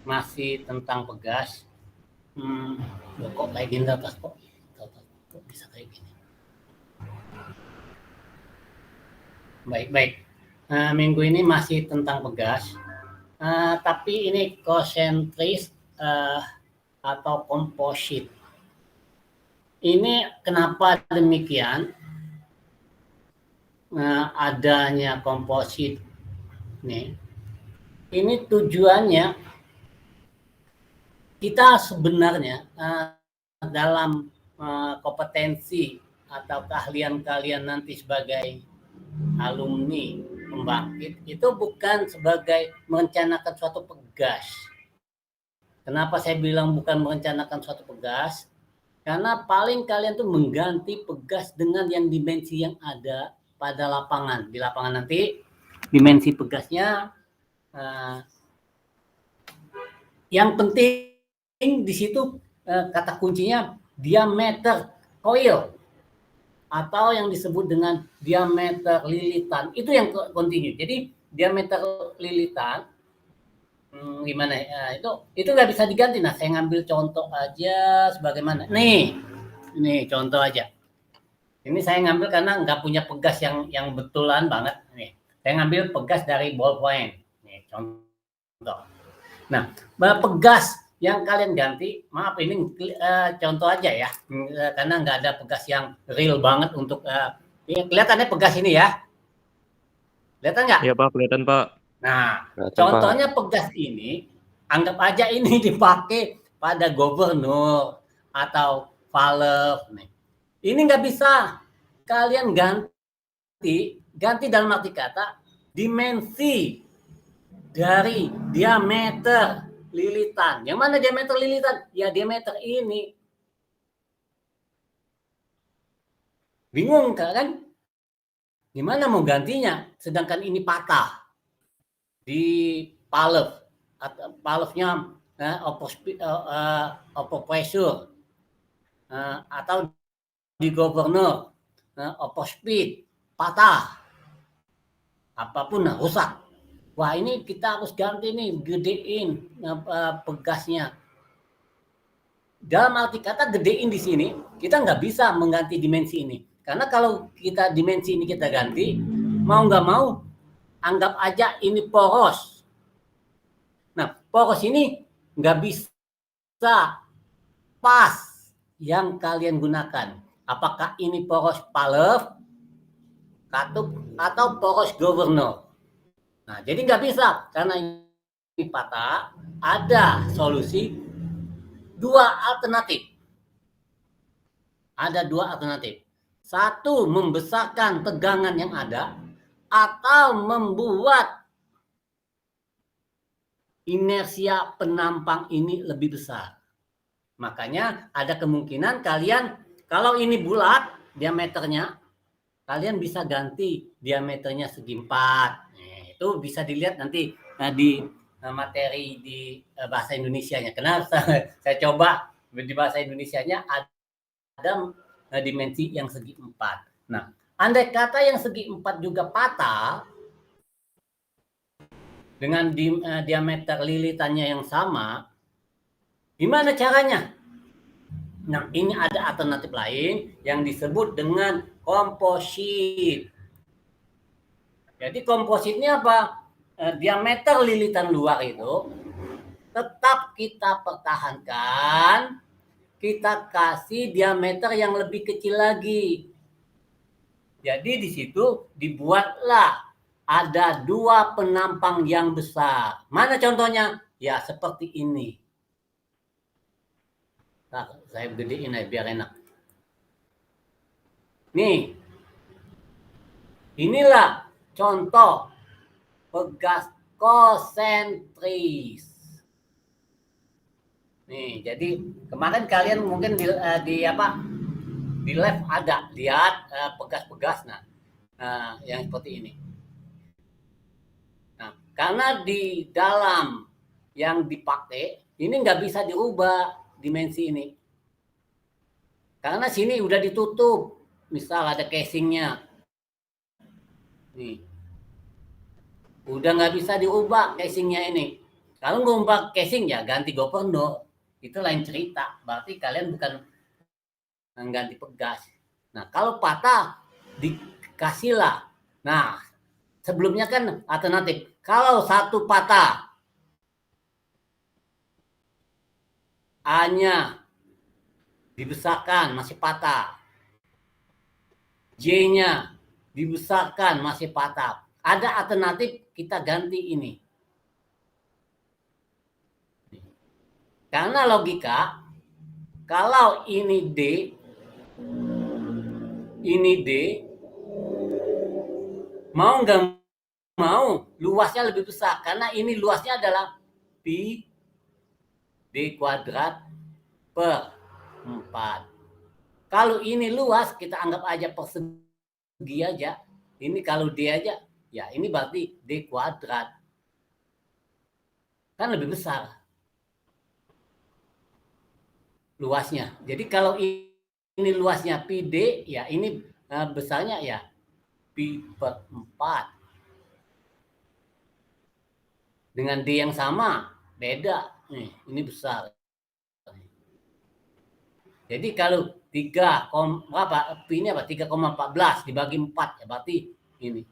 masih tentang pegas. Kok kayak gini kok bisa kayak gini. Baik. Minggu ini masih tentang pegas, tapi ini konsentris atau komposit. Ini kenapa demikian? Adanya komposit nih. Ini tujuannya kita sebenarnya dalam kompetensi atau keahlian kalian nanti sebagai alumni pembangkit itu bukan sebagai merencanakan suatu pegas. Kenapa saya bilang bukan merencanakan suatu pegas? Karena paling kalian tuh mengganti pegas dengan yang dimensi yang ada pada lapangan. Di lapangan nanti dimensi pegasnya yang penting di situ kata kuncinya diameter coil atau yang disebut dengan diameter lilitan, itu yang kontinu. Jadi diameter lilitan gimana ya, itu nggak bisa diganti. Nah, saya ngambil contoh aja sebagaimana nih contoh aja. Ini saya ngambil karena nggak punya pegas yang betulan banget nih. Saya ngambil pegas dari ballpoint nih, contoh. Nah, pegas yang kalian ganti, maaf ini contoh aja ya, karena nggak ada pegas yang real banget untuk kelihatannya pegas ini ya, kelihatan nggak? Iya Pak, kelihatan Pak. Nah, contohnya pegas ini, anggap aja ini dipakai pada gubernur atau valve. Ini nggak bisa kalian ganti dalam arti kata dimensi dari diameter lilitan. Yang mana diameter lilitan? Ya diameter ini. Bingung kan? Gimana mau gantinya? Sedangkan ini patah di valve. Valve-nya overpressure atau di governor overspeed patah. Apapun rusak. Wah, ini kita harus ganti nih, gedein pegasnya. Dalam arti kata gedein di sini, kita nggak bisa mengganti dimensi ini. Karena kalau kita dimensi ini kita ganti, mau nggak mau, anggap aja ini poros. Nah, poros ini nggak bisa pas yang kalian gunakan. Apakah ini poros valve, katup, atau poros governor? Nah, jadi nggak bisa karena ini patah. Ada solusi dua alternatif. Ada dua alternatif. Satu, membesarkan tegangan yang ada atau membuat inersia penampang ini lebih besar. Makanya ada kemungkinan kalian kalau ini bulat diameternya, kalian bisa ganti diameternya segi 4. Itu bisa dilihat nanti di materi di bahasa Indonesianya. Kenapa saya coba di bahasa Indonesianya ada dimensi yang segi 4. Nah, andai kata yang segi 4 juga patah dengan diameter lilitannya yang sama, gimana caranya? Nah, ini ada alternatif lain yang disebut dengan komposit. Jadi kompositnya apa? Diameter lilitan luar itu tetap kita pertahankan, kita kasih diameter yang lebih kecil lagi. Jadi di situ dibuatlah ada dua penampang yang besar. Mana contohnya? Ya seperti ini. Nah, saya gedein aja biar enak. Nih, inilah contoh pegas konsentris. Nih, jadi kemarin kalian mungkin di lab ada lihat pegas-pegas yang seperti ini. Nah, karena di dalam yang dipakai ini nggak bisa dirubah dimensi ini. Karena sini udah ditutup. Misal ada casingnya. Nih. Udah nggak bisa dirubah casingnya ini. Kalau ngombak casing ya ganti gubernur, itu lain cerita. Berarti kalian bukan mengganti pegas. Nah, kalau patah dikasihlah. Nah, sebelumnya kan alternatif. Kalau satu patah A-nya dibesarkan masih patah. J-nya dibesarkan masih patah. Ada alternatif kita ganti ini. Karena logika, kalau ini D, mau nggak mau luasnya lebih besar. Karena ini luasnya adalah pi D kuadrat per 4. Kalau ini luas, kita anggap aja persegi aja. Ini kalau D aja, ya ini berarti D kuadrat. Kan lebih besar luasnya. Jadi kalau ini luasnya pi D, ya ini besarnya ya pi per 4. Dengan D yang sama, beda. Nih, ini besar. Jadi kalau 3, berapa? Pi ini apa? 3,14 dibagi 4, ya berarti ini.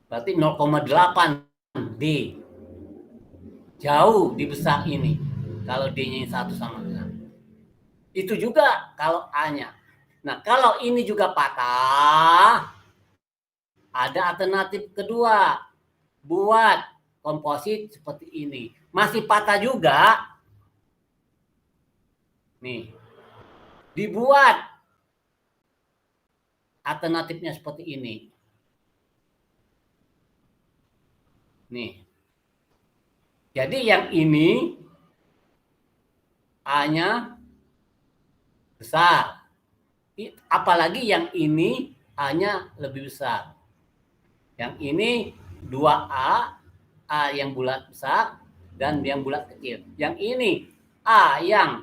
Berarti 0,8 D. Jauh di besar ini. Kalau D-nya 1 sama. Nah, itu juga kalau A-nya. Nah, kalau ini juga patah, ada alternatif kedua. Buat komposit seperti ini. Masih patah juga. Nih. Dibuat alternatifnya seperti ini. Nih. Jadi yang ini A-nya besar. Apalagi yang ini A-nya lebih besar. Yang ini 2A, A yang bulat besar dan yang bulat kecil. Yang ini A yang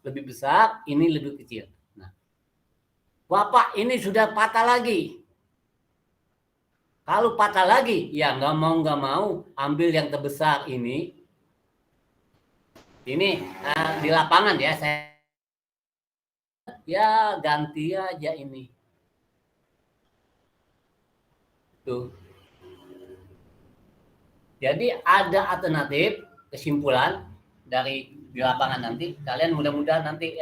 lebih besar, ini lebih kecil. Nah, Bapak ini sudah patah lagi. Kalau patah lagi, ya nggak mau ambil yang terbesar ini. Ini di lapangan ya, saya ya ganti aja ini. Tuh. Jadi ada alternatif kesimpulan dari di lapangan nanti. Kalian mudah-mudahan nanti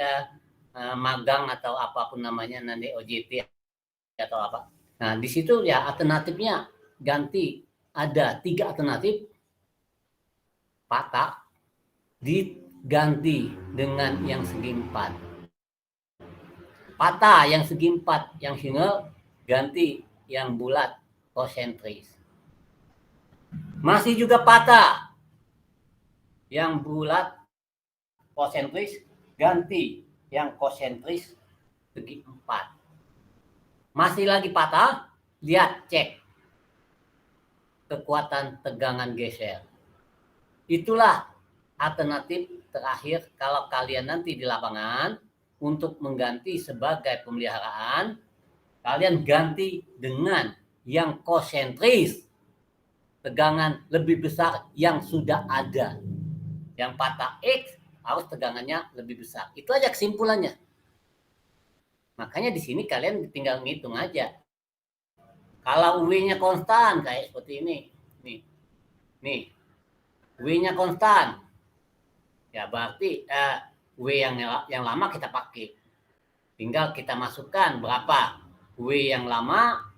magang atau apapun namanya nanti OJT atau apa. Nah di situ ya alternatifnya ganti, ada 3 alternatif. Patah diganti dengan yang segi 4. Patah yang segi 4, yang single ganti yang bulat konsentris. Masih juga patah yang bulat konsentris ganti yang konsentris segi 4. Masih lagi patah, lihat cek kekuatan tegangan geser. Itulah alternatif terakhir kalau kalian nanti di lapangan untuk mengganti sebagai pemeliharaan, kalian ganti dengan yang konsentris, tegangan lebih besar yang sudah ada. Yang patah X harus tegangannya lebih besar. Itu aja kesimpulannya. Makanya di sini kalian tinggal ngitung aja. Kalau W-nya konstan kayak seperti ini. Nih. W-nya konstan. Ya berarti W yang lama kita pakai. Tinggal kita masukkan berapa W yang lama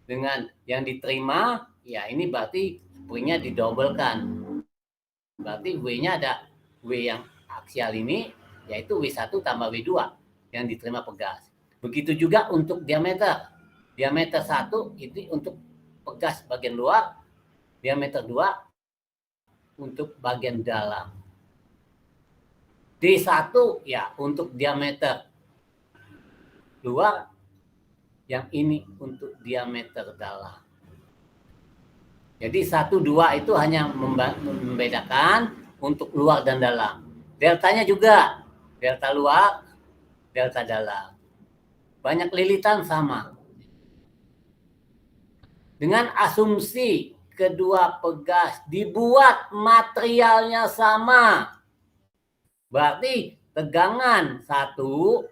dengan yang diterima, ya ini berarti W-nya didobelkan. Berarti W-nya ada W yang aksial ini, yaitu W1 tambah W2 yang diterima pegas. Begitu juga untuk diameter. Diameter 1 itu untuk pegas bagian luar, diameter 2 untuk bagian dalam. D1 ya untuk diameter luar, yang ini untuk diameter dalam. Jadi 1, 2 itu hanya membedakan untuk luar dan dalam. Deltanya juga, delta luar, delta dalam. Banyak lilitan sama. Dengan asumsi kedua pegas dibuat materialnya sama. Berarti tegangan 1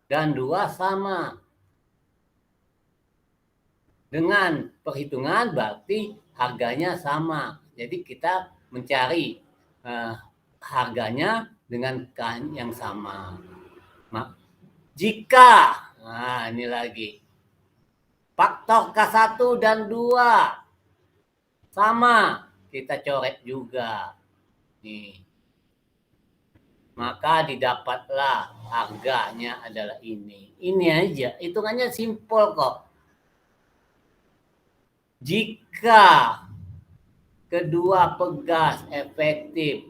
dan 2 sama. Dengan perhitungan berarti harganya sama. Jadi kita mencari harganya dengan yang sama. Jika, nah ini lagi, faktor K1 dan 2 sama, kita coret juga. Nih. Maka didapatlah harganya adalah ini. Ini aja, hitungannya simpel kok. Jika kedua pegas efektif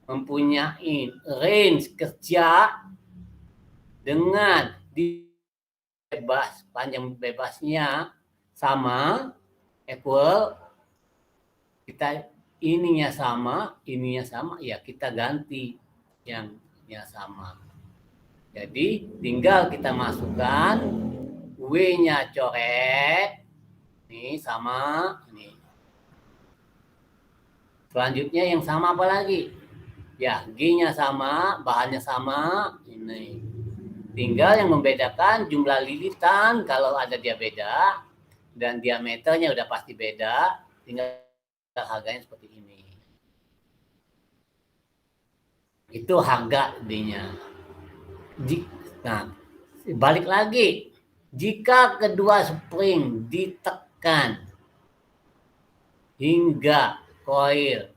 mempunyai range kerja dengan bebas, panjang bebasnya sama, equal, kita ininya sama, ya kita ganti yang sama. Jadi tinggal kita masukkan W-nya coret, nih sama, nih. Selanjutnya yang sama apa lagi? Ya, G-nya sama, bahannya sama, ini. Tinggal yang membedakan jumlah lilitan, kalau ada dia beda, dan diameternya udah pasti beda, tinggal harganya seperti ini. Itu harga D-nya. Nah, balik lagi. Jika kedua spring ditekan hingga coil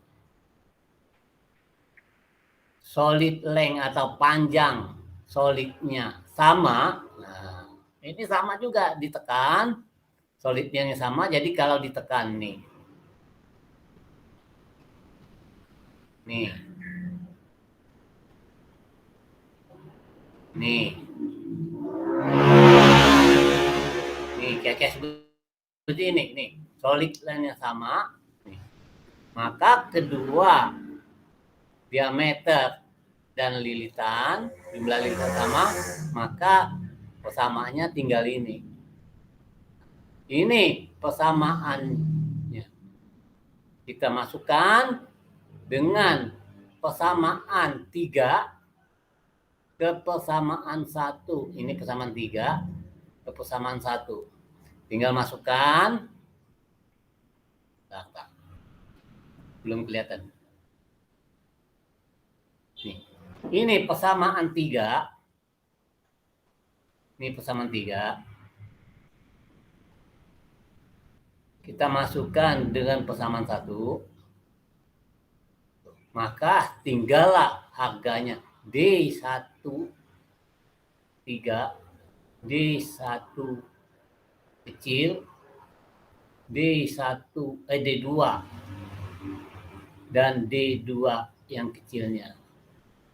solid length atau panjang solidnya sama, nah ini sama juga ditekan, solidnya sama, jadi kalau ditekan nih nih kayak seperti ini nih, solid length-nya sama nih. Maka kedua diameter dan lilitan, jumlah lilitan sama, maka persamaannya tinggal ini. Ini persamaannya. Kita masukkan dengan persamaan 3 ke persamaan 1. Ini persamaan 3 ke persamaan 1. Tinggal masukkan. Belum kelihatan. Nih. Ini persamaan 3. Ini persamaan 3. Kita masukkan dengan persamaan 1. Maka tinggallah harganya D1 3, D1 kecil, D2 dan D2 yang kecilnya.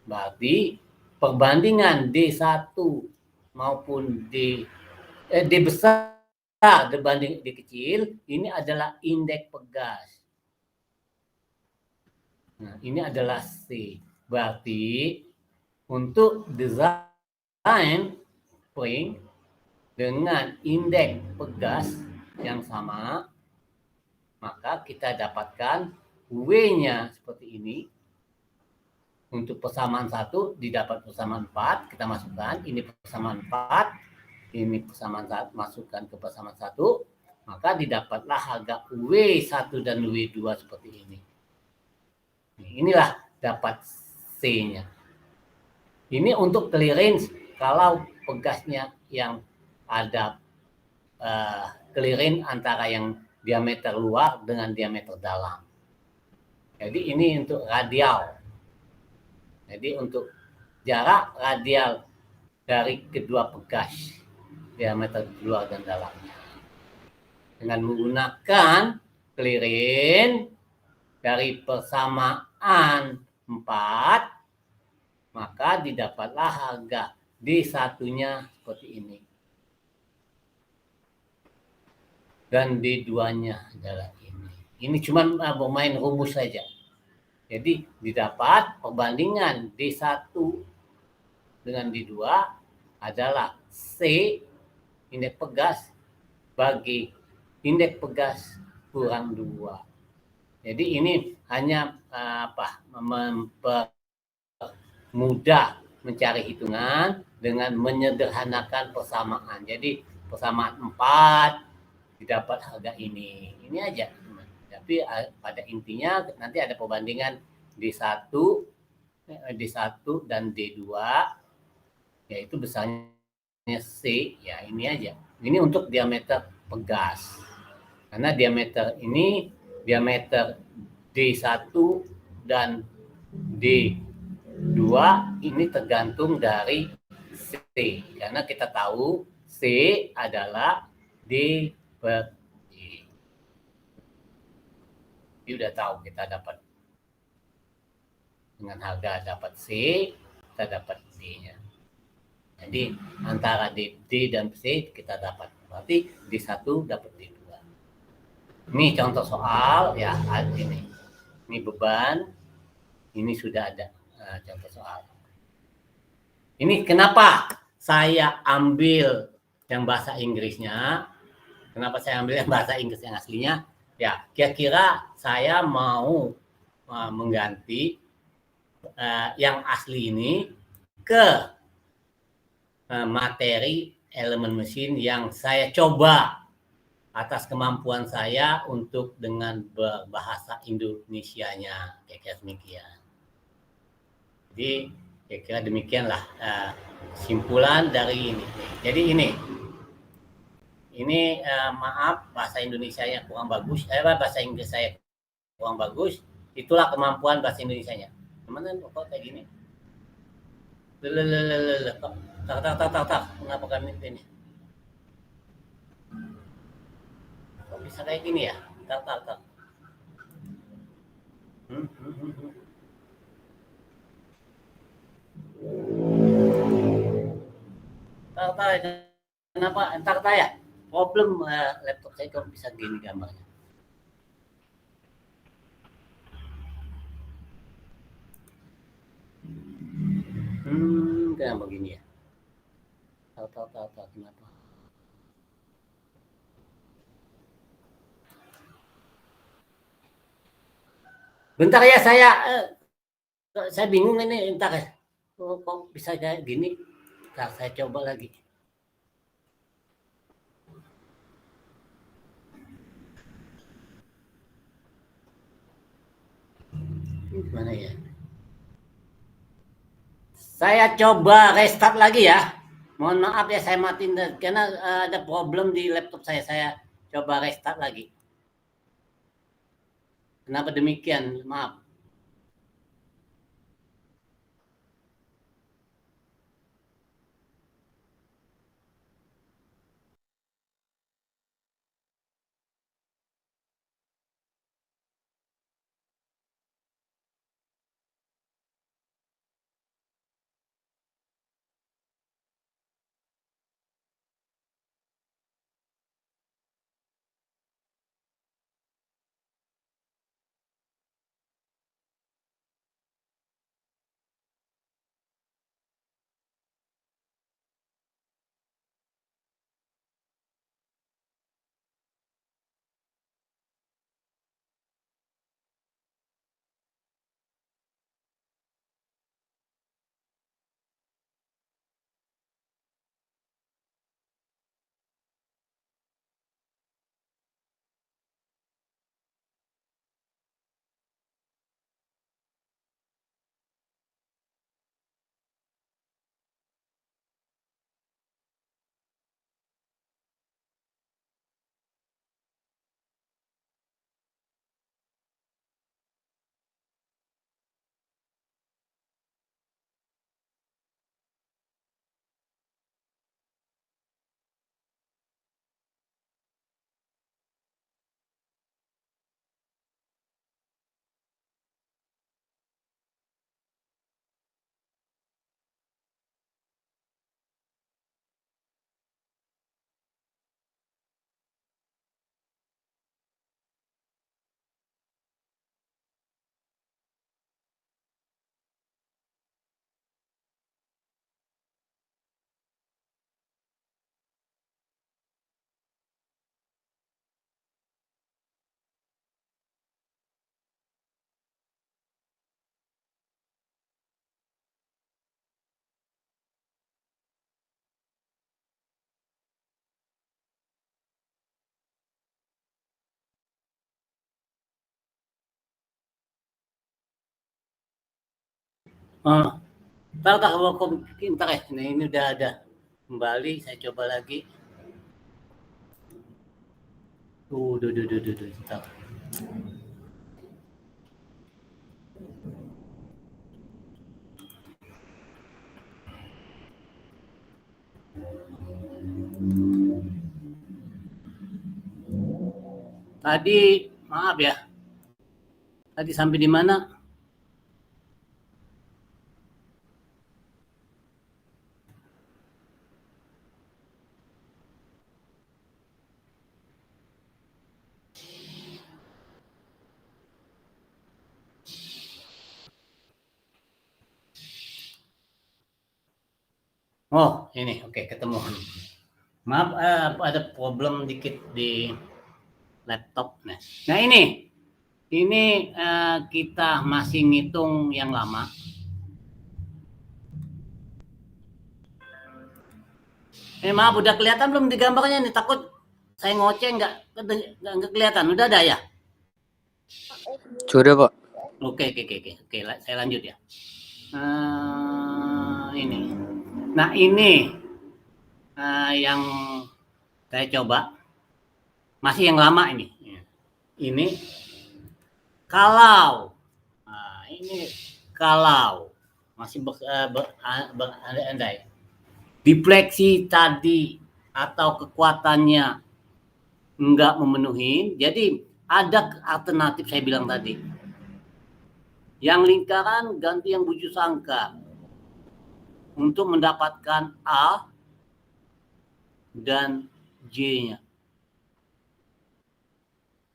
Berarti perbandingan D1 maupun D besar dibanding D kecil, ini adalah indeks pegas. Nah, ini adalah C. Berarti untuk desain spring dengan indeks pegas yang sama, maka kita dapatkan W-nya seperti ini. Untuk persamaan 1 didapat persamaan 4, kita masukkan ini persamaan 4, ini persamaan 1, masukkan ke persamaan 1, maka didapatlah harga W1 dan W2 seperti ini. Inilah dapat C-nya. Ini untuk clearance kalau pegasnya yang ada clearance antara yang diameter luar dengan diameter dalam. Jadi ini untuk radial. Jadi untuk jarak radial dari kedua pegas, diameter luar dan dalamnya. Dengan menggunakan clearance dari persamaan 4, maka didapatlah harga D1-nya seperti ini. Dan D2-nya adalah ini. Ini cuma bermain rumus saja. Jadi didapat perbandingan D1 dengan D2 adalah C, indeks pegas, bagi indeks pegas kurang 2. Jadi ini hanya mempermudah mencari hitungan dengan menyederhanakan persamaan. Jadi persamaan 4 didapat harga ini. Ini aja. Tapi pada intinya nanti ada perbandingan D1, D1 dan D2, yaitu besarnya C, ya ini aja. Ini untuk diameter pegas. Karena diameter D1 dan D2 ini tergantung dari C. Karena kita tahu C adalah D per G. Jadi udah tahu kita dapat dengan harga dapat C, kita dapat D-nya. Jadi antara D dan C kita dapat. Berarti D1 dapat D2. Ini contoh soal ya, ini. Ini beban, ini sudah ada contoh soal. Ini kenapa saya ambil yang bahasa Inggrisnya? Kenapa saya ambil yang bahasa Inggris yang aslinya? Ya, kira-kira saya mau mengganti yang asli ini ke materi elemen mesin yang saya coba atas kemampuan saya untuk dengan berbahasa Indonesianya, kayak demikian. Jadi kira-kira demikianlah simpulan dari ini. Jadi ini maaf bahasa Indonesianya kurang bagus, bahasa Inggris saya kurang bagus. Itulah kemampuan bahasa Indonesianya. Gimana kok kayak gini? Tak. Kenapa kami ini? Kok bisa kayak gini ya? Tak. Tak. Kenapa? Entar ya. Problem laptop saya kok bisa gini gambarnya. Kenapa begini ya? Tak. Kenapa? Bentar ya, saya bingung ini. Entar ya. Kok bisa kayak gini? Entar saya coba lagi. Gimana ya? Saya coba restart lagi ya. Mohon maaf ya, saya matiin karena ada problem di laptop saya. Saya coba restart lagi. Kenapa demikian? Maaf. Tahu tak kalau interest? Nah, ini udah ada kembali. Saya coba lagi. Duh. Bentar. Tadi maaf ya. Tadi sampai di mana? Oh, ini oke, ketemu. Maaf, ada problem dikit di laptop. Nah ini kita masih ngitung yang lama. Maaf, udah kelihatan belum di gambarnya nih? Takut saya ngoceh nggak kelihatan. Udah ada ya? Sudah, Pak. Oke, saya lanjut ya. Ini. Nah ini yang saya coba masih yang lama ini. Ini kalau masih berandai-andai dipleksi tadi atau kekuatannya enggak memenuhi, jadi ada alternatif saya bilang tadi. Yang lingkaran ganti yang buju sangka untuk mendapatkan A dan J-nya.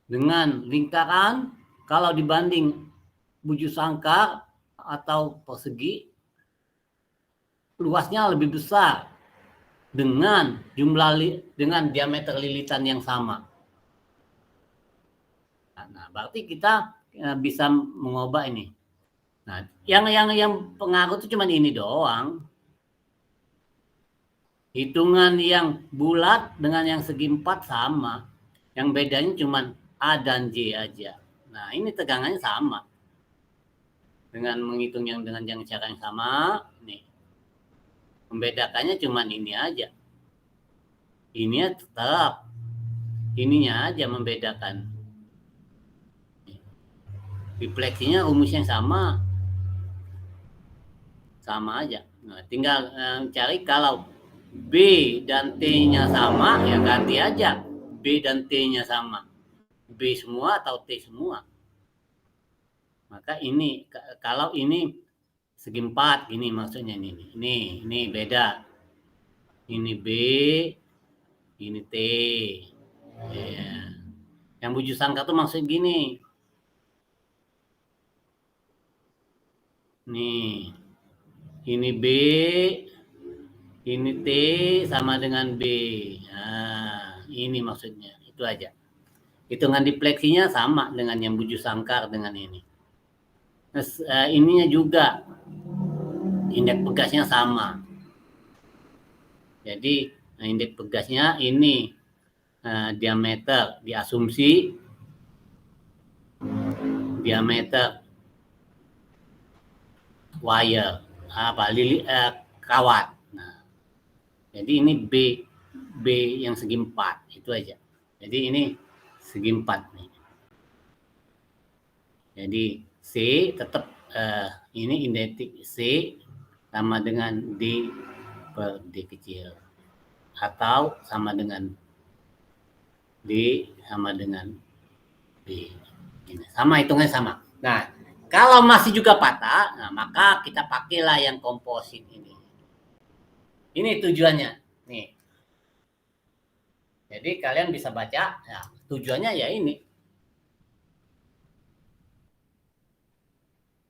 Dengan lingkaran, kalau dibanding buju sangkar atau persegi, luasnya lebih besar dengan dengan diameter lilitan yang sama. Nah, berarti kita bisa mengubah ini. Nah, yang pengaruh itu cuma ini doang. Hitungan yang bulat dengan yang segi 4 sama. Yang bedanya cuma A dan J aja. Nah, ini tegangannya sama. Dengan menghitung dengan yang cara yang sama, nih. Membedakannya cuma ini aja. Ini tetap. Ininya aja membedakan. Refleksinya rumusnya sama. Sama aja. Nah, tinggal cari kalau B dan T-nya sama, ya ganti aja. B dan T-nya sama. B semua atau T semua. Maka ini, kalau ini segi 4, gini maksudnya ini. Ini beda. Ini B, ini T. Ya. Yang buju sangka tuh maksud gini. Nih. Ini B, ini T sama dengan B. Nah, ini maksudnya. Itu aja. Hitungan dipleksinya sama dengan yang buju sangkar dengan ini. Nah, ininya juga. Indeks pegasnya sama. Jadi, indeks pegasnya ini diameter diasumsi diameter wire kawat. Nah, jadi ini B yang segi 4 itu aja. Jadi ini segi 4 nih. Jadi C tetap ini identik C sama dengan D per D kecil atau sama dengan D sama dengan B. Ini sama, hitungnya sama. Nah, kalau masih juga patah, nah maka kita pakailah yang komposit ini. Ini tujuannya. Nih. Jadi kalian bisa baca, ya, tujuannya ya ini.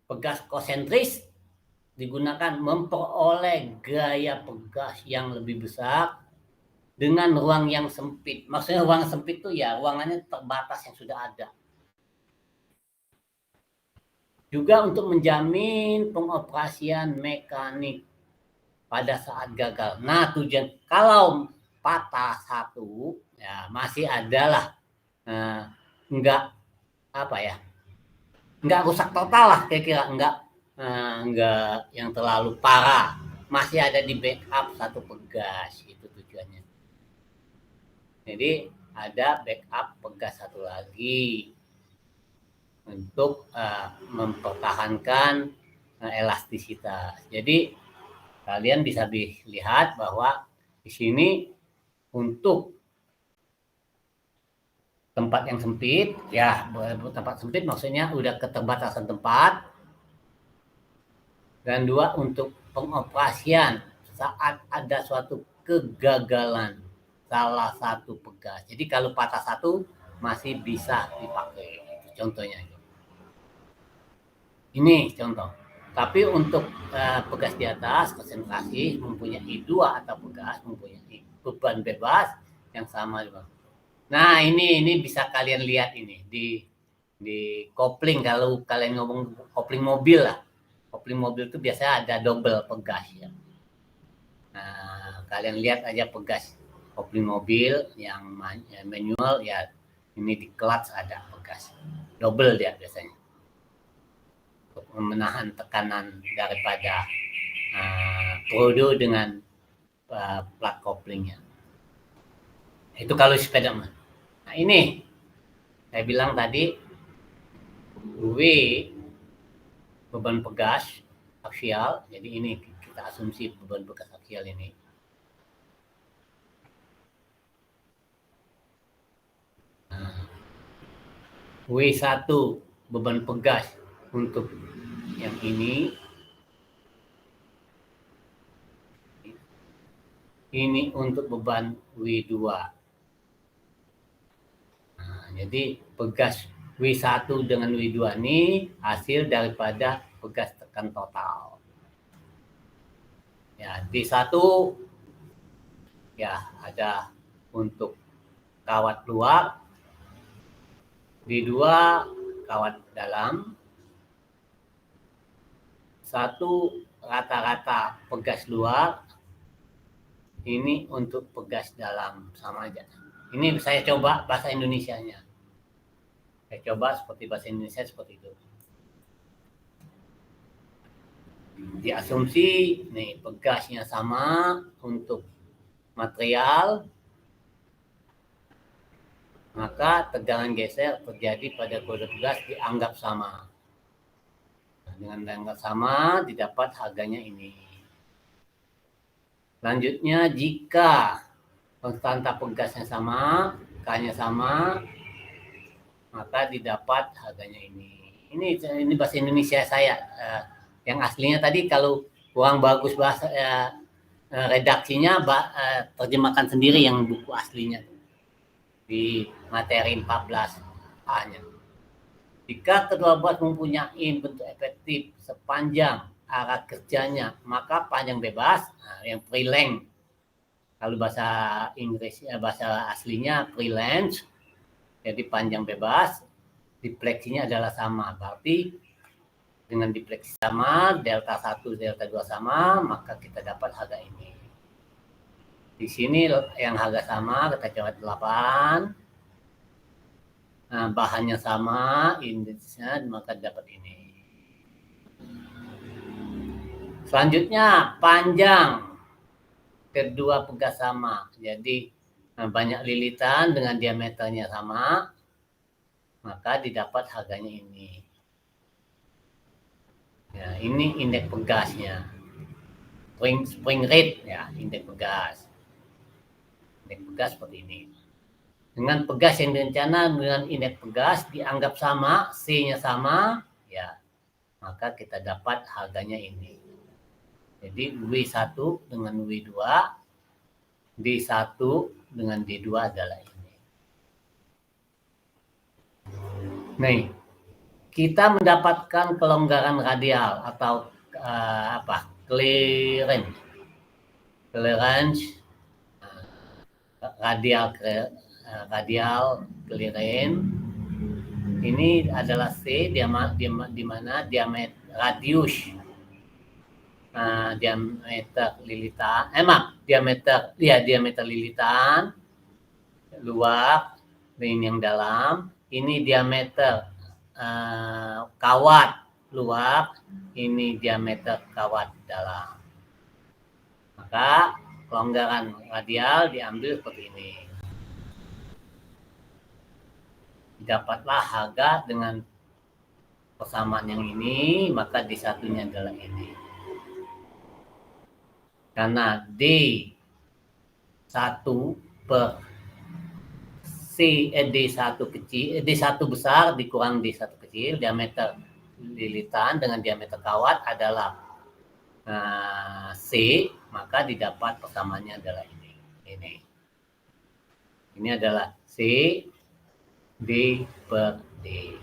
Pegas konsentris digunakan memperoleh gaya pegas yang lebih besar dengan ruang yang sempit. Maksudnya ruang sempit itu ya ruangannya terbatas yang sudah ada. Juga untuk menjamin pengoperasian mekanik pada saat gagal. Nah, tujuan kalau patah satu, ya masih adalah enggak rusak total lah kira-kira, enggak enggak yang terlalu parah, masih ada di backup satu pegas, itu tujuannya. Jadi ada backup pegas satu lagi untuk mempertahankan elastisitas. Jadi kalian bisa lihat bahwa di sini untuk tempat yang sempit, ya tempat sempit maksudnya udah keterbatasan tempat, dan dua untuk pengoperasian saat ada suatu kegagalan salah satu pegas. Jadi kalau patah satu masih bisa dipakai. Contohnya ini contoh. Tapi untuk pegas di atas konsentrasi mempunyai dua atau pegas mempunyai beban bebas yang sama juga. Nah ini bisa kalian lihat ini di kopling, kalau kalian ngomong kopling mobil lah. Kopling mobil itu biasanya ada double pegas ya. Nah, kalian lihat aja pegas kopling mobil yang manual ya, ini di clutch ada pegas. Double dia biasanya. Untuk menahan tekanan daripada roda dengan plat koplingnya. Itu kalau sepeda mah. Nah ini saya bilang tadi W beban pegas aksial. Jadi ini kita asumsi beban pegas aksial ini. W1 beban pegas untuk yang ini untuk beban W2. Nah, jadi pegas W1 dengan W2 ini hasil daripada pegas tekan total. Ya, D1 ya ada untuk kawat luar, D2 kawat dalam, satu rata-rata pegas luar, ini untuk pegas dalam, sama aja. Ini saya coba bahasa Indonesianya. Saya coba seperti bahasa Indonesia seperti itu. Diasumsi nih pegasnya sama untuk material, maka tegangan geser terjadi pada kode pegas dianggap sama. Nah, dengan dianggap sama didapat harganya ini. Selanjutnya jika konstanta pegasnya sama, K-nya sama, maka didapat harganya ini. Ini bahasa Indonesia saya. Yang aslinya tadi kalau kurang bagus bahasa redaksinya, terjemahkan sendiri yang buku aslinya di materi 14A-nya. Jika kedua buah mempunyai bentuk efektif sepanjang arah kerjanya, maka panjang bebas, yang free length. Kalau bahasa Inggris, bahasa aslinya free length, jadi panjang bebas, dipleksinya adalah sama. Berarti dengan dipleksi sama, delta 1, delta 2 sama, maka kita dapat harga ini. Di sini yang harga sama, kita coba 8. Nah, bahannya sama, indeksnya, maka dapat ini. Selanjutnya, panjang. Kedua pegas sama. Jadi, banyak lilitan dengan diameternya sama, maka didapat harganya ini. Ya, ini indeks pegasnya. Spring rate, ya, indeks pegas. Indeks pegas seperti ini. Dengan pegas yang direncana dengan indeks pegas dianggap sama, C-nya sama, ya, maka kita dapat harganya ini. Jadi W1 dengan W2, D1 dengan D2 adalah ini. Nih, kita mendapatkan kelonggaran radial atau clearance. Radial clearance ini adalah C, di mana diameter radius, diameter lilitan, diameter lilitan luar, ini yang dalam, ini diameter kawat luar, ini diameter kawat dalam. Maka kelonggaran radial diambil seperti ini. Dapatlah harga dengan persamaan yang ini, maka D1-nya adalah ini. Karena D1 per D1 kecil, D1 besar dikurang D1 kecil, diameter lilitan dengan diameter kawat adalah C, maka didapat persamaannya adalah ini. Ini adalah C D per D.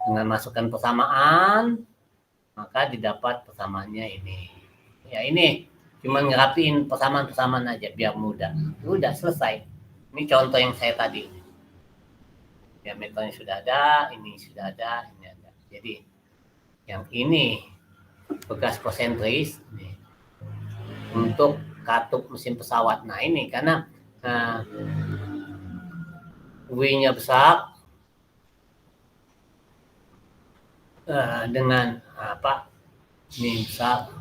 Dengan masukkan persamaan, maka didapat persamaannya ini. Ya ini, cuma ngerapiin persamaan-persamaan aja biar mudah. Udah selesai. Ini contoh yang saya tadi. Diameternya sudah ada, ini sudah ada, ini ada. Jadi yang ini bekas konsentris nih, untuk katup mesin pesawat. Nah ini karena W-nya besar dengan apa ini besar,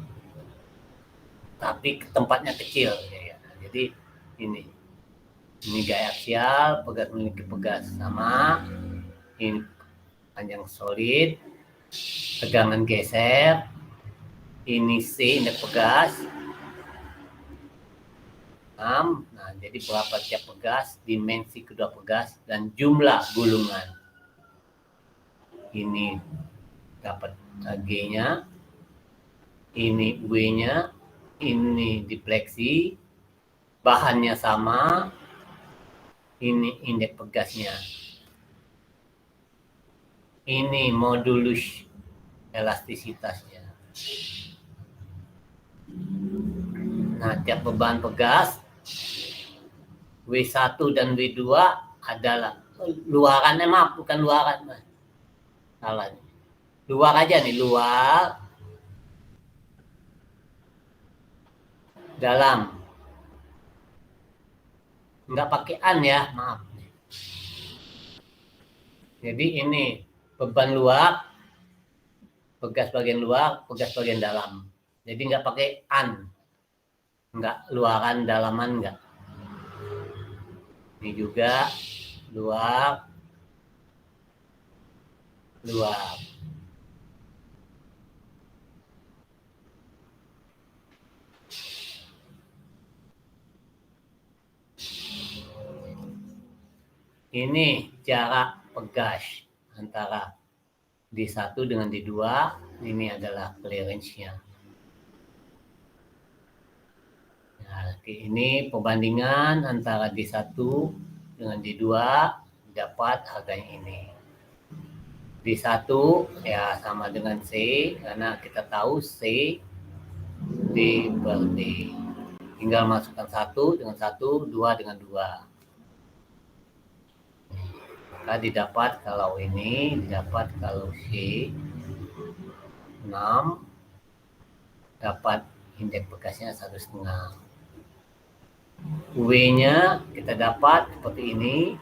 tapi tempatnya kecil ya. Jadi ini gaya aksial, pegas memiliki pegas sama, ini panjang solid, tegangan geser, ini C indeks pegas 6. Nah, jadi berapa tiap pegas, dimensi kedua pegas, dan jumlah gulungan. Ini dapat G-nya, ini W-nya, ini dipleksi, bahannya sama, ini indeks pegasnya. Ini modulus elastisitasnya. Nah, tiap beban pegas W1 dan W2 adalah luarannya, maaf bukan luaran, salah. Luar aja nih, luar dalam, nggak pakai an ya, maaf. Jadi ini beban luar, pegas bagian luar, pegas bagian dalam. Jadi nggak pakai an, nggak luaran dalaman nggak. Ini juga luar. Ini jarak pegas antara D1 dengan D2. Ini adalah clearance-nya. Nah, ini perbandingan antara D1 dengan D2, dapat harganya ini. D1 ya sama dengan C, karena kita tahu C D per D. Tinggal masukkan 1 dengan 1, 2 dengan 2. Maka didapat kalau ini, didapat kalau C 6, dapat indeks bekasnya 1,5. W-nya kita dapat seperti ini,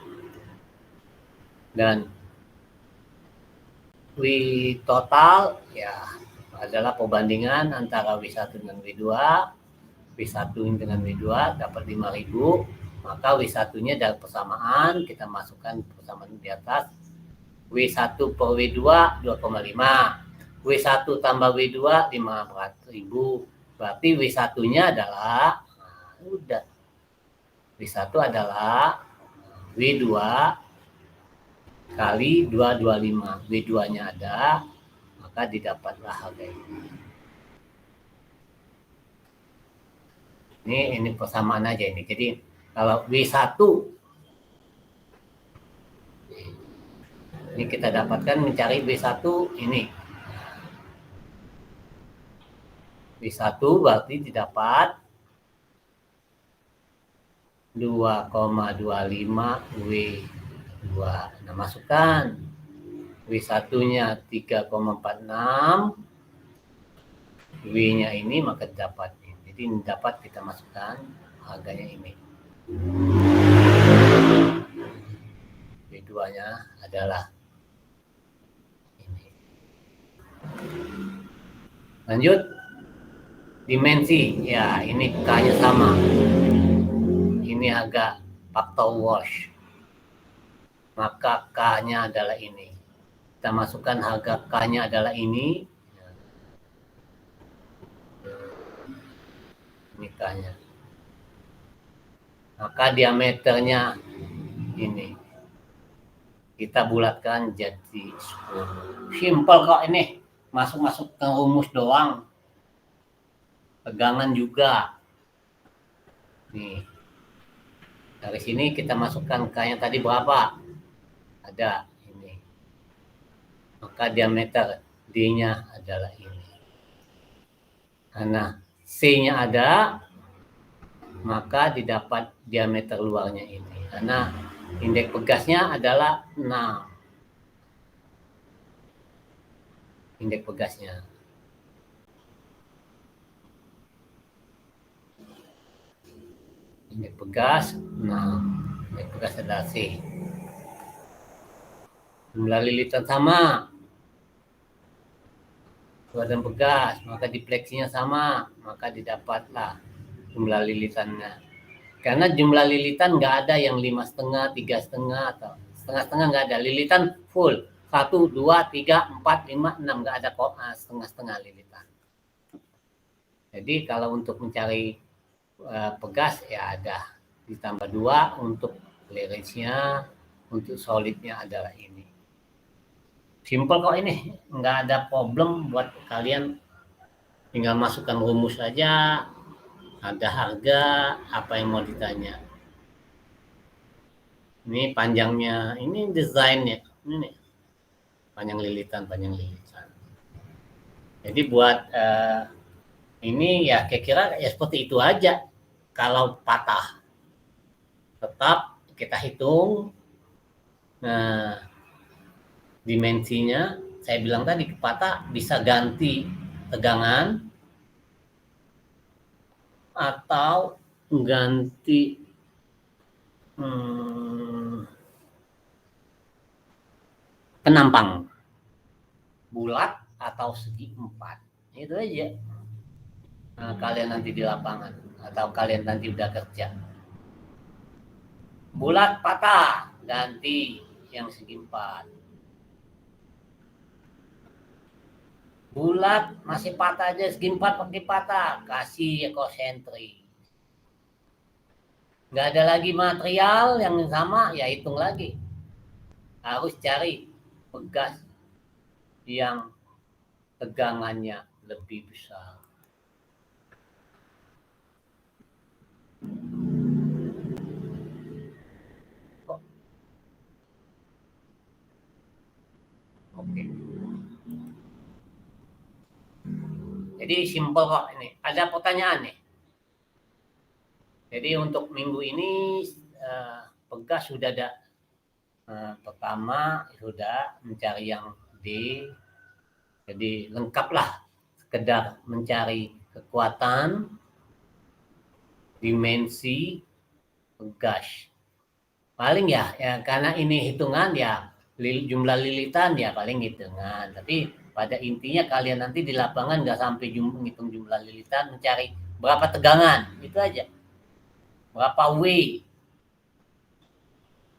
dan W total ya adalah perbandingan antara W1 dengan W2, W1 dengan W2 dapat 5.000, maka W1-nya dari persamaan, kita masukkan persamaan di atas, W1 per W2 2,5, W1 tambah W2 500.000, berarti W1-nya adalah, udah, W1 adalah W2 kali 225, W2-nya ada, maka didapatlah harga ini. Ini persamaan aja ini. Jadi kalau W1 ini kita dapatkan, mencari W1 ini. W1 berarti didapat 2,25 W2. Nah, masukkan W1-nya 3,46, W-nya ini, maka dapat. Jadi dapat kita masukkan harganya ini. W2-nya adalah ini. Lanjut. Dimensi, ya ini K-nya sama. Ini agak faktor wash. Maka K-nya adalah ini. Kita masukkan harga K-nya adalah ini. Ini K-nya. Maka diameternya ini. Kita bulatkan jadi 10. Simple kok ini. Masuk-masuk ke rumus doang. Pegangan juga. Nih. Dari sini kita masukkan K-nya tadi berapa? Ada ini. Maka diameter D-nya adalah ini. Karena C-nya ada, maka didapat diameter luarnya ini. Karena indeks pegasnya adalah 6. Indeks pegasnya. Indeks pegas 6. Indeks pegas adalah C. Jumlah lilitan sama. Badan pegas, maka dipleksinya sama, maka didapatlah jumlah lilitannya. Karena jumlah lilitan nggak ada yang 5,5, 3,5 atau setengah-setengah, nggak ada. Lilitan full 1, 2, 3, 4, 5, 6, nggak ada kok setengah-setengah lilitan. Jadi kalau untuk mencari pegas ya ada ditambah 2 untuk clearance-nya, untuk solidnya adalah ini. Simple kok ini, nggak ada problem buat kalian, tinggal masukkan rumus saja, ada harga, apa yang mau ditanya. Ini panjangnya, ini desainnya, ini panjang lilitan. Jadi buat ini ya kira-kira ya seperti itu aja. Kalau patah, tetap kita hitung. Nah, dimensinya, saya bilang tadi patah bisa ganti tegangan atau ganti penampang bulat atau segi 4. Itu aja. Nah, kalian nanti di lapangan atau kalian nanti udah kerja. Bulat patah, ganti yang segi 4. Bulat masih patah aja, segi 4 pakai patah, kasih ekosentrik. Nggak ada lagi material yang sama, ya hitung lagi. Harus cari pegas yang tegangannya lebih besar. Oke. Jadi simple kok ini. Ada pertanyaan nih. Jadi untuk minggu ini pegas sudah ada. Pertama sudah mencari yang D. Jadi lengkaplah, sekedar mencari kekuatan, dimensi, pegas. Paling ya karena ini hitungan ya jumlah lilitan ya paling hitungan. Tapi pada intinya kalian nanti di lapangan nggak sampai menghitung jumlah lilitan, mencari berapa tegangan, itu aja. Berapa W.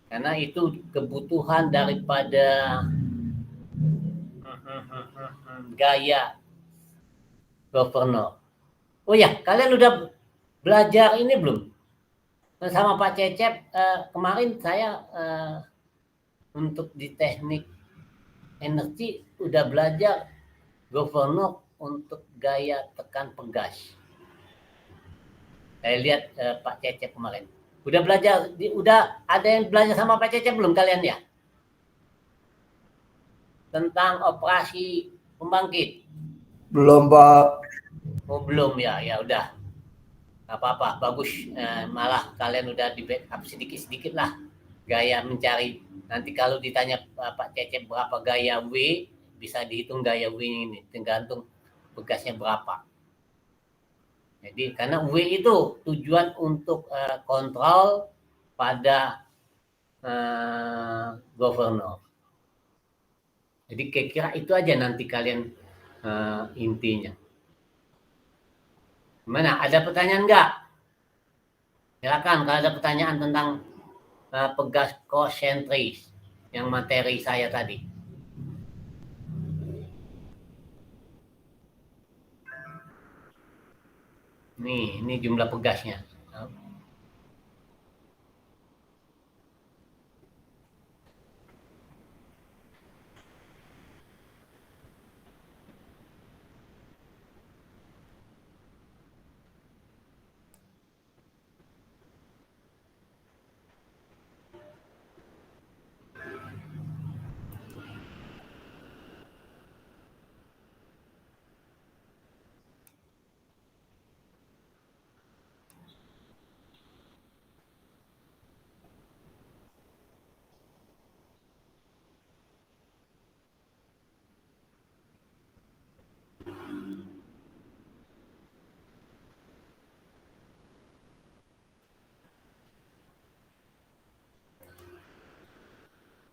Karena itu kebutuhan daripada gaya governor. Oh ya, kalian udah belajar ini belum? Sama Pak Cecep, kemarin saya untuk di teknik energi udah belajar governor untuk gaya tekan pegas. Saya lihat Pak Cecep kemarin. Udah belajar, udah ada yang belajar sama Pak Cecep belum kalian ya? Tentang operasi pembangkit. Belum, Pak. Oh belum ya, ya udah. Gak apa-apa, bagus. Malah kalian udah di backup sedikit-sedikit lah. Gaya mencari. Nanti kalau ditanya Pak Cecep berapa gaya W, bisa dihitung gaya W ini. Tergantung pegasnya berapa. Jadi karena W itu tujuan untuk kontrol pada governor. Jadi kira-kira itu aja nanti kalian intinya. Gimana? Ada pertanyaan nggak? Silakan kalau ada pertanyaan tentang pegas konsentris yang materi saya tadi. Ini jumlah pegasnya.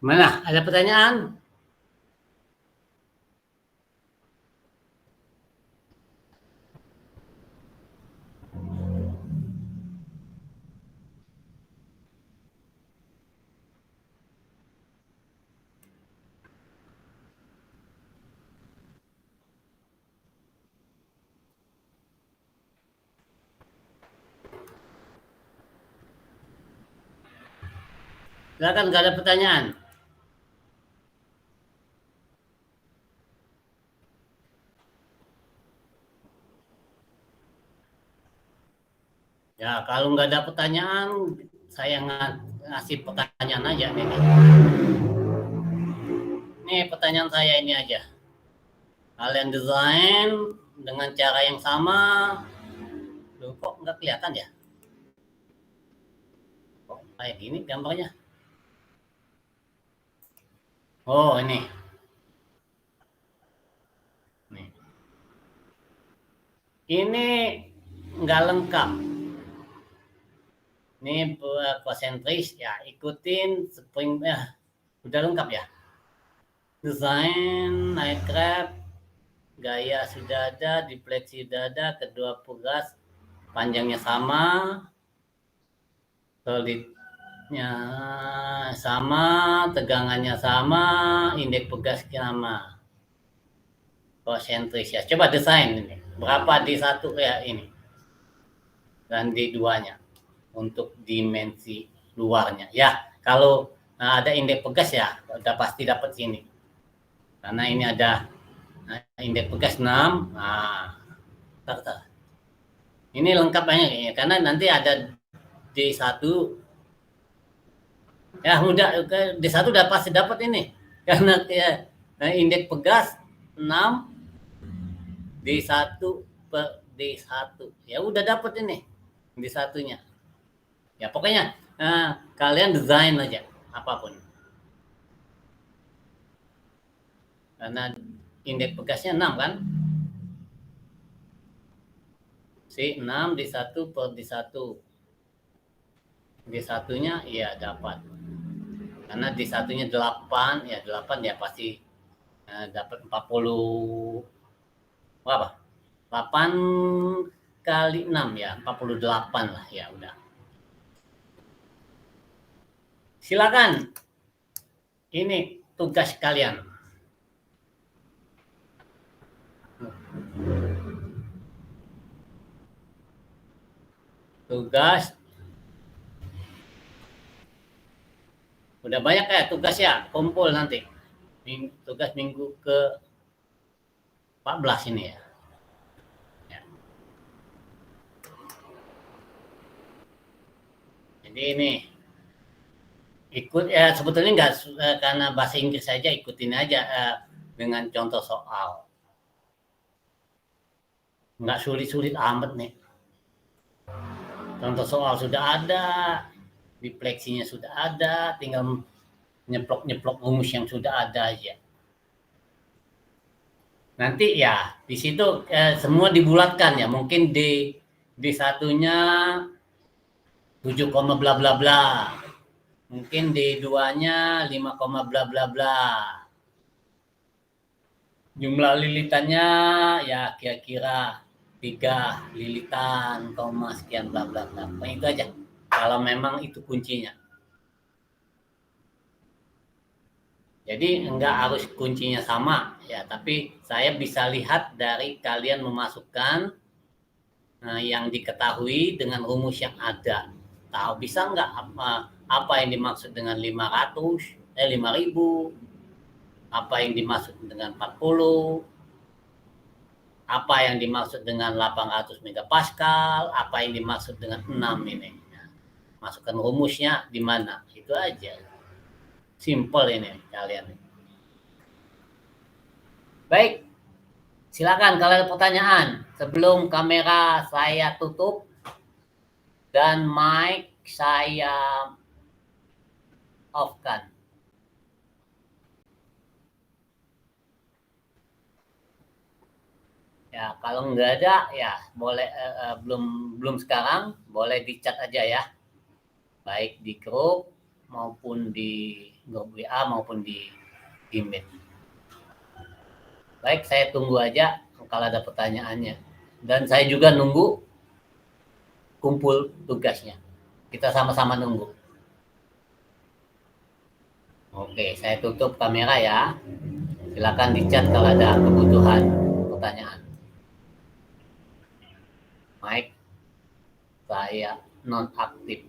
Mana? Ada pertanyaan? Silakan, nggak ada pertanyaan. Ya, kalau nggak ada pertanyaan, saya ngasih pertanyaan aja nih. Nih pertanyaan saya ini aja. Kalian desain dengan cara yang sama. Loh, kok nggak kelihatan ya? Kok kayak gini gambarnya? Oh, ini. Nih. Ini nggak lengkap. Ini konsentris ya, ikutin spring ya. Udah lengkap ya. Desain, naik grab, gaya sudah ada, defleksi sudah ada, kedua pegas panjangnya sama, solidnya sama, tegangannya sama, indeks pegas sama. Konsentris ya. Coba desain ini. Berapa di satu ya ini dan di duanya untuk dimensi luarnya. Ya, kalau ada indeks pegas ya udah pasti dapat sini. Karena ini ada indeks pegas 6. Nah, ini lengkap banyak ya, karena nanti ada D1. Ya, mudah D1 udah pasti dapat ini. Karena ya, indeks pegas 6 D1 per D1. Ya udah dapat ini D1-nya. Ya pokoknya kalian desain aja apapun. Karena indeks pegasnya 6 kan? Si 6 D1 per D1. D1-nya ya dapat. Karena D1-nya 8, ya 8 ya pasti dapat 40 berapa? 8 kali 6 ya, 48 lah ya udah. Silakan. Ini tugas kalian. Tugas udah banyak ya tugas ya, kumpul nanti. Tugas minggu ke 14 ini ya. Jadi ini ikut ya, sebetulnya nggak karena bahasa Inggris saja, ikutin aja dengan contoh soal. Nggak sulit-sulit amat nih. Contoh soal sudah ada, defleksinya sudah ada, tinggal nyeplok rumus yang sudah ada aja. Nanti ya di situ semua dibulatkan ya, mungkin di satunya 7, bla bla bla. Mungkin di duanya 5, bla bla bla. Jumlah lilitannya ya kira-kira 3 lilitan, koma, sekian, bla bla bla. Itu aja. Kalau memang itu kuncinya. Jadi enggak harus kuncinya sama ya, tapi saya bisa lihat dari kalian memasukkan yang diketahui dengan rumus yang ada. Tahu bisa enggak apa yang dimaksud dengan 5.000, apa yang dimaksud dengan 40, apa yang dimaksud dengan 800 megapascal, apa yang dimaksud dengan 6 ini. Masukkan rumusnya di mana, itu aja. Simple ini kalian. Baik, silakan kalau ada pertanyaan. Sebelum kamera saya tutup dan mic saya off-kan. Ya, kalau nggak ada ya boleh belum sekarang, boleh di chat aja ya. Baik di grup maupun di grup WA maupun di email. Baik, saya tunggu aja kalau ada pertanyaannya. Dan saya juga nunggu kumpul tugasnya. Kita sama-sama nunggu. Oke, saya tutup kamera ya. Silakan di chat kalau ada kebutuhan pertanyaan. Mic saya non aktif.